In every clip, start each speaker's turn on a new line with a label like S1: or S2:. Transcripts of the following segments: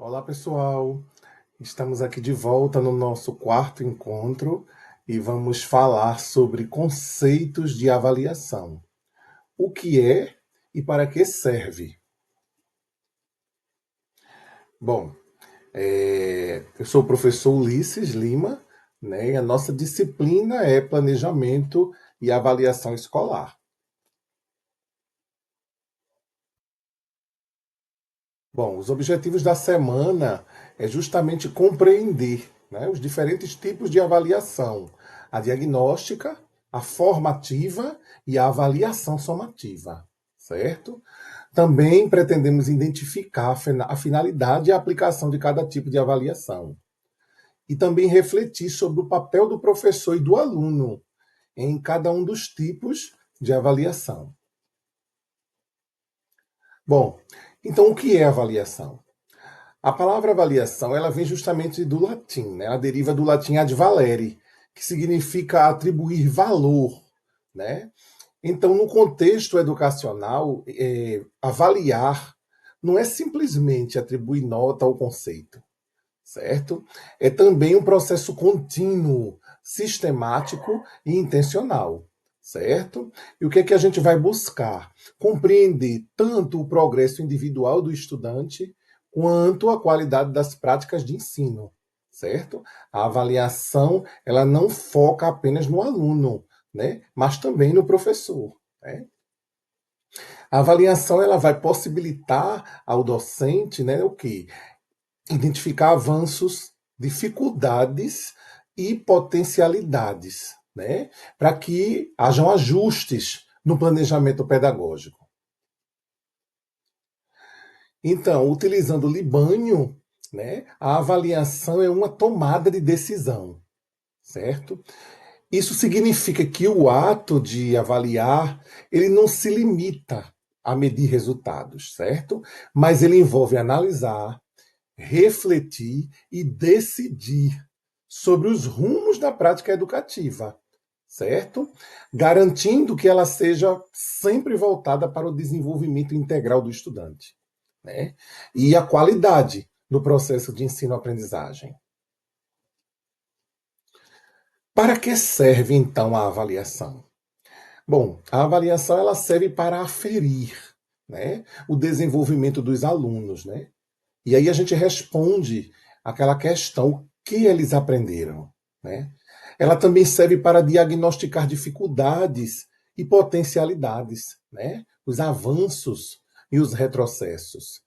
S1: Olá, pessoal. Estamos aqui de volta no nosso quarto encontro e vamos falar sobre conceitos de avaliação. O que é e para que serve? Bom, eu sou o professor Ulisses Lima, né, e a nossa disciplina é Planejamento e Avaliação Escolar. Bom, os objetivos da semana é justamente compreender, né, os diferentes tipos de avaliação: a diagnóstica, a formativa e a avaliação somativa, certo? Também pretendemos identificar a finalidade e a aplicação de cada tipo de avaliação. E também refletir sobre o papel do professor e do aluno em cada um dos tipos de avaliação. Bom, então o que é avaliação? A palavra avaliação, ela vem justamente do latim, né? Ela deriva do latim ad valere, que significa atribuir valor, né? Então, no contexto educacional, avaliar não é simplesmente atribuir nota ao conceito, certo? É também um processo contínuo, sistemático e intencional, certo? E o que é que a gente vai buscar? Compreender tanto o progresso individual do estudante quanto a qualidade das práticas de ensino, certo? A avaliação, ela não foca apenas no aluno, né? Mas também no professor, né? A avaliação, ela vai possibilitar ao docente, né, o quê? Identificar avanços, dificuldades e potencialidades, né? Para que hajam ajustes no planejamento pedagógico. Então, utilizando o Libânio, né, a avaliação é uma tomada de decisão, certo? Isso significa que o ato de avaliar, ele não se limita a medir resultados, certo? Mas ele envolve analisar, refletir e decidir sobre os rumos da prática educativa, certo? Garantindo que ela seja sempre voltada para o desenvolvimento integral do estudante, né? E a qualidade do processo de ensino-aprendizagem. Para que serve então a avaliação? Bom, a avaliação ela serve para aferir, né, o desenvolvimento dos alunos, né? E aí a gente responde aquela questão, o que eles aprenderam, né? Ela também serve para diagnosticar dificuldades e potencialidades, né? Os avanços e os retrocessos.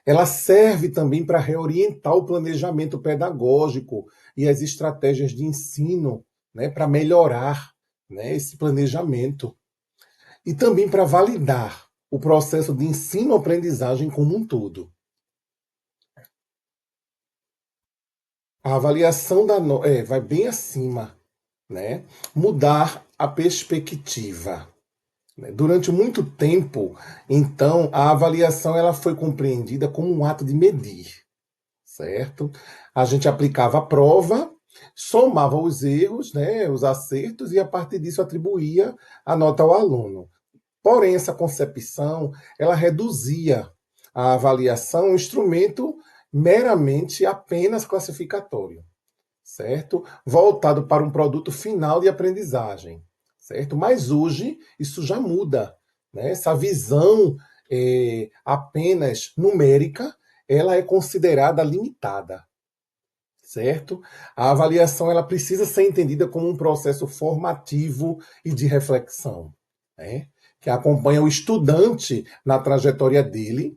S1: Ela serve também para reorientar o planejamento pedagógico e as estratégias de ensino, né, para melhorar, né, esse planejamento. E também para validar o processo de ensino-aprendizagem como um todo. A avaliação vai bem acima, né? Mudar a perspectiva. Né? Durante muito tempo, então, a avaliação ela foi compreendida como um ato de medir, certo? A gente aplicava a prova, somava os erros, né, os acertos, e a partir disso atribuía a nota ao aluno. Porém, essa concepção, ela reduzia a avaliação a um instrumento meramente apenas classificatório, certo? Voltado para um produto final de aprendizagem, certo? Mas hoje isso já muda, né? Essa visão apenas numérica, ela é considerada limitada, certo? A avaliação ela precisa ser entendida como um processo formativo e de reflexão, né? Que acompanha o estudante na trajetória dele,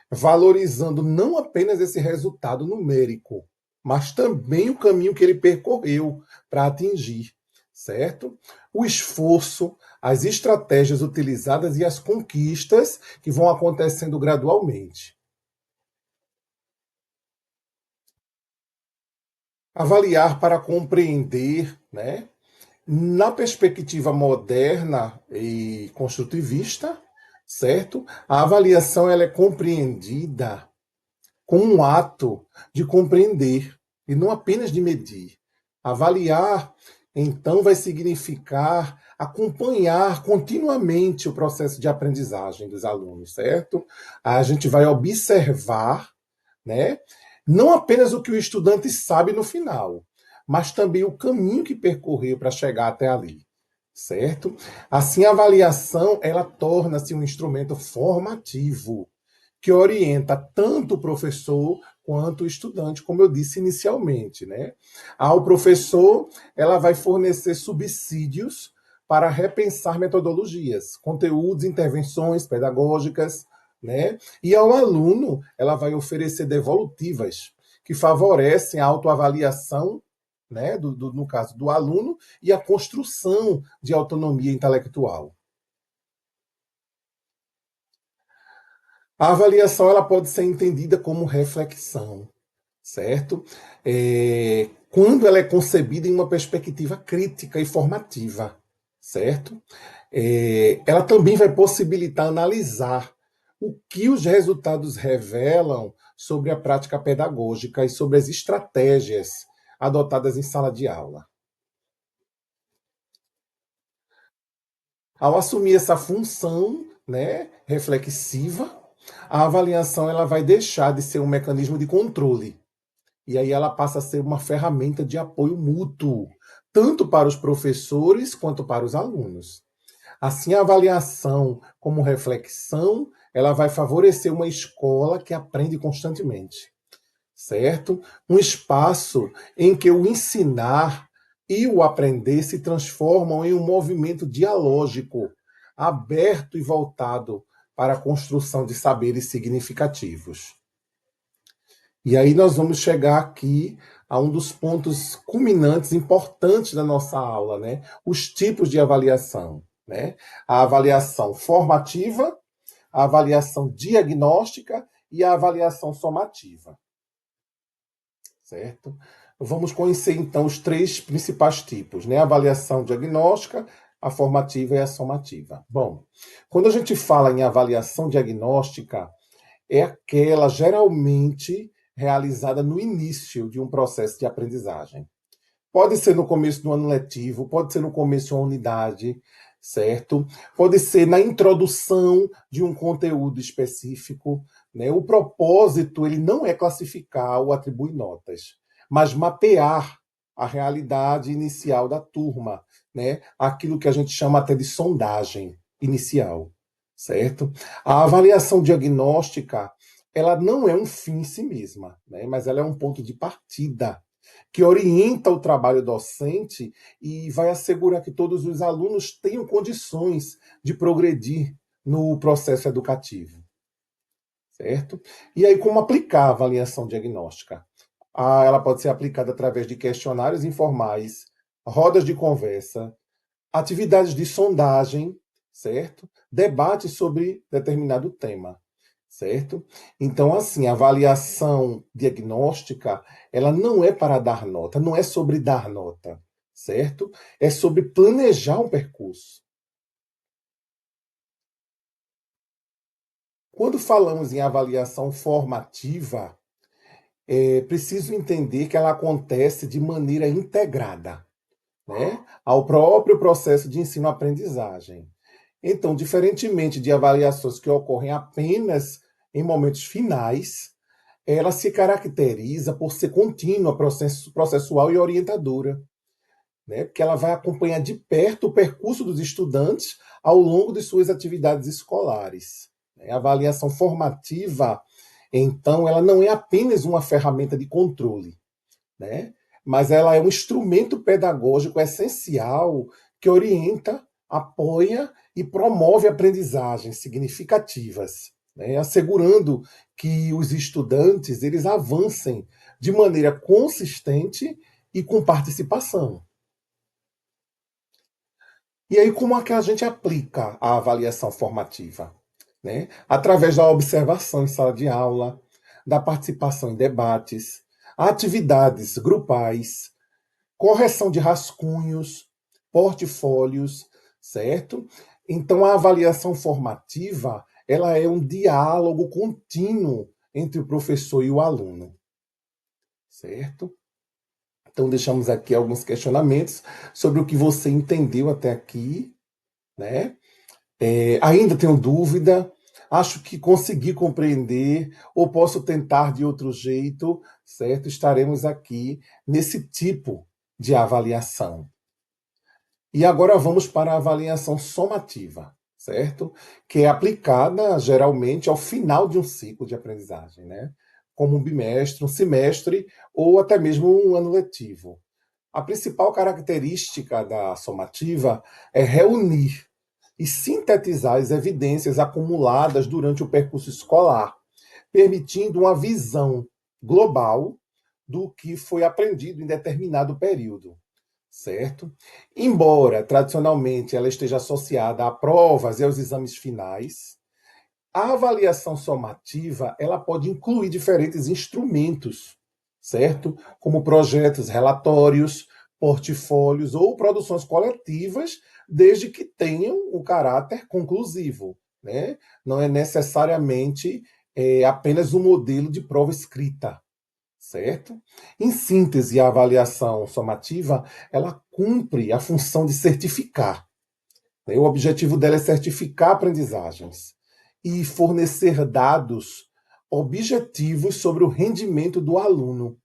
S1: valorizando não apenas esse resultado numérico, mas também o caminho que ele percorreu para atingir, certo? O esforço, as estratégias utilizadas e as conquistas que vão acontecendo gradualmente. Avaliar para compreender, né? Na perspectiva moderna e construtivista, certo? A avaliação ela é compreendida como um ato de compreender e não apenas de medir. Avaliar, então, vai significar acompanhar continuamente o processo de aprendizagem dos alunos, certo? A gente vai observar, né? Não apenas o que o estudante sabe no final, mas também o caminho que percorreu para chegar até ali, certo? Assim, a avaliação, ela torna-se um instrumento formativo, que orienta tanto o professor quanto o estudante, como eu disse inicialmente, né? Ao professor, ela vai fornecer subsídios para repensar metodologias, conteúdos, intervenções pedagógicas, né? E ao aluno, ela vai oferecer devolutivas que favorecem a autoavaliação, né, no caso do aluno, e a construção de autonomia intelectual. A avaliação ela pode ser entendida como reflexão, certo? Quando ela é concebida em uma perspectiva crítica e formativa, certo? Ela também vai possibilitar analisar o que os resultados revelam sobre a prática pedagógica e sobre as estratégias adotadas em sala de aula. Ao assumir essa função, né, reflexiva, a avaliação ela vai deixar de ser um mecanismo de controle e aí ela passa a ser uma ferramenta de apoio mútuo, tanto para os professores quanto para os alunos. Assim, a avaliação como reflexão, ela vai favorecer uma escola que aprende constantemente, certo? Um espaço em que o ensinar e o aprender se transformam em um movimento dialógico, aberto e voltado para a construção de saberes significativos. E aí nós vamos chegar aqui a um dos pontos culminantes importantes da nossa aula, né? Os tipos de avaliação, né? A avaliação formativa, a avaliação diagnóstica e a avaliação somativa, certo? Vamos conhecer então os três principais tipos, né? A avaliação diagnóstica, a formativa e a somativa. Bom, quando a gente fala em avaliação diagnóstica, é aquela geralmente realizada no início de um processo de aprendizagem. Pode ser no começo do ano letivo, pode ser no começo de uma unidade, certo? Pode ser na introdução de um conteúdo específico, né? O propósito ele não é classificar ou atribuir notas, mas mapear a realidade inicial da turma, né? Aquilo que a gente chama até de sondagem inicial, certo? A avaliação diagnóstica, ela não é um fim em si mesma, né? Mas ela é um ponto de partida que orienta o trabalho docente e vai assegurar que todos os alunos tenham condições de progredir no processo educativo, certo? E aí, como aplicar a avaliação diagnóstica? Ela pode ser aplicada através de questionários informais, rodas de conversa, atividades de sondagem, certo? Debates sobre determinado tema, certo? Então, assim, a avaliação diagnóstica, ela não é para dar nota, não é sobre dar nota, certo? É sobre planejar um percurso. Quando falamos em avaliação formativa, é preciso entender que ela acontece de maneira integrada, né, ao próprio processo de ensino-aprendizagem. Então, diferentemente de avaliações que ocorrem apenas em momentos finais, ela se caracteriza por ser contínua, processual e orientadora, né? Porque ela vai acompanhar de perto o percurso dos estudantes ao longo de suas atividades escolares. A avaliação formativa, então, ela não é apenas uma ferramenta de controle, né? Mas ela é um instrumento pedagógico essencial que orienta, apoia e promove aprendizagens significativas, né? Assegurando que os estudantes eles avancem de maneira consistente e com participação. E aí, como é que a gente aplica a avaliação formativa? Né? Através da observação em sala de aula, da participação em debates, atividades grupais, correção de rascunhos, portfólios, certo? Então, a avaliação formativa, ela é um diálogo contínuo entre o professor e o aluno, certo? Então, deixamos aqui alguns questionamentos sobre o que você entendeu até aqui, né? Ainda tenho dúvida? Acho que consegui compreender, ou posso tentar de outro jeito, certo? Estaremos aqui nesse tipo de avaliação. E agora vamos para a avaliação somativa, certo? Que é aplicada geralmente ao final de um ciclo de aprendizagem, né? Como um bimestre, um semestre ou até mesmo um ano letivo. A principal característica da somativa é reunir e sintetizar as evidências acumuladas durante o percurso escolar, permitindo uma visão global do que foi aprendido em determinado período, certo? Embora tradicionalmente ela esteja associada a provas e aos exames finais, a avaliação somativa ela pode incluir diferentes instrumentos, certo? Como projetos, relatórios, portfólios ou produções coletivas, desde que tenham o caráter conclusivo, né? Não é necessariamente apenas um modelo de prova escrita, certo? Em síntese, a avaliação somativa ela cumpre a função de certificar, né? O objetivo dela é certificar aprendizagens e fornecer dados objetivos sobre o rendimento do aluno.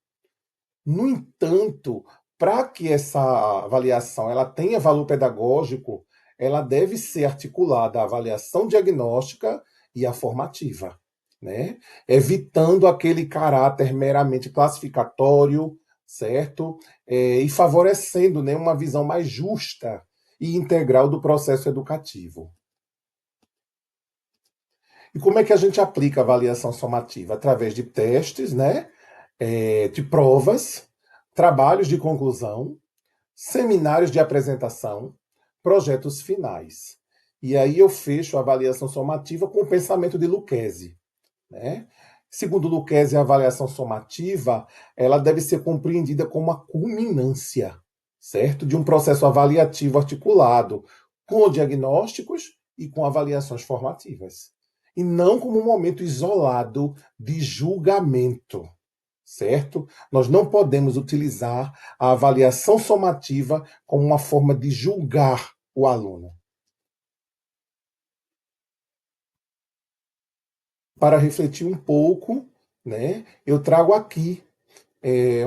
S1: No entanto, para que essa avaliação ela tenha valor pedagógico, ela deve ser articulada à avaliação diagnóstica e à formativa, né? Evitando aquele caráter meramente classificatório, certo? E favorecendo, né, uma visão mais justa e integral do processo educativo. E como é que a gente aplica a avaliação somativa? Através de testes, né? De provas, trabalhos de conclusão, seminários de apresentação, projetos finais. E aí eu fecho a avaliação somativa com o pensamento de Lucchesi, né? Segundo Lucchesi, a avaliação somativa ela deve ser compreendida como a culminância, certo? De um processo avaliativo articulado com diagnósticos e com avaliações formativas. E não como um momento isolado de julgamento, certo? Nós não podemos utilizar a avaliação somativa como uma forma de julgar o aluno. Para refletir um pouco, né, eu trago aqui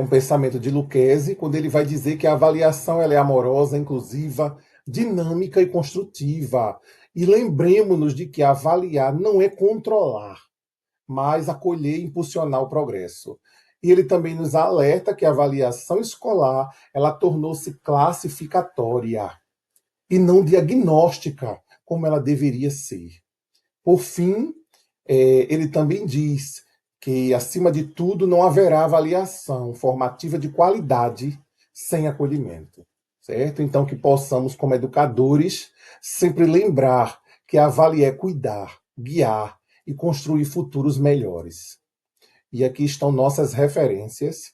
S1: um pensamento de Lucchesi, quando ele vai dizer que a avaliação ela é amorosa, inclusiva, dinâmica e construtiva. E lembremos-nos de que avaliar não é controlar, mas acolher e impulsionar o progresso. E ele também nos alerta que a avaliação escolar ela tornou-se classificatória e não diagnóstica, como ela deveria ser. Por fim, ele também diz que, acima de tudo, não haverá avaliação formativa de qualidade sem acolhimento, certo? Então, que possamos, como educadores, sempre lembrar que avaliar é cuidar, guiar e construir futuros melhores. E aqui estão nossas referências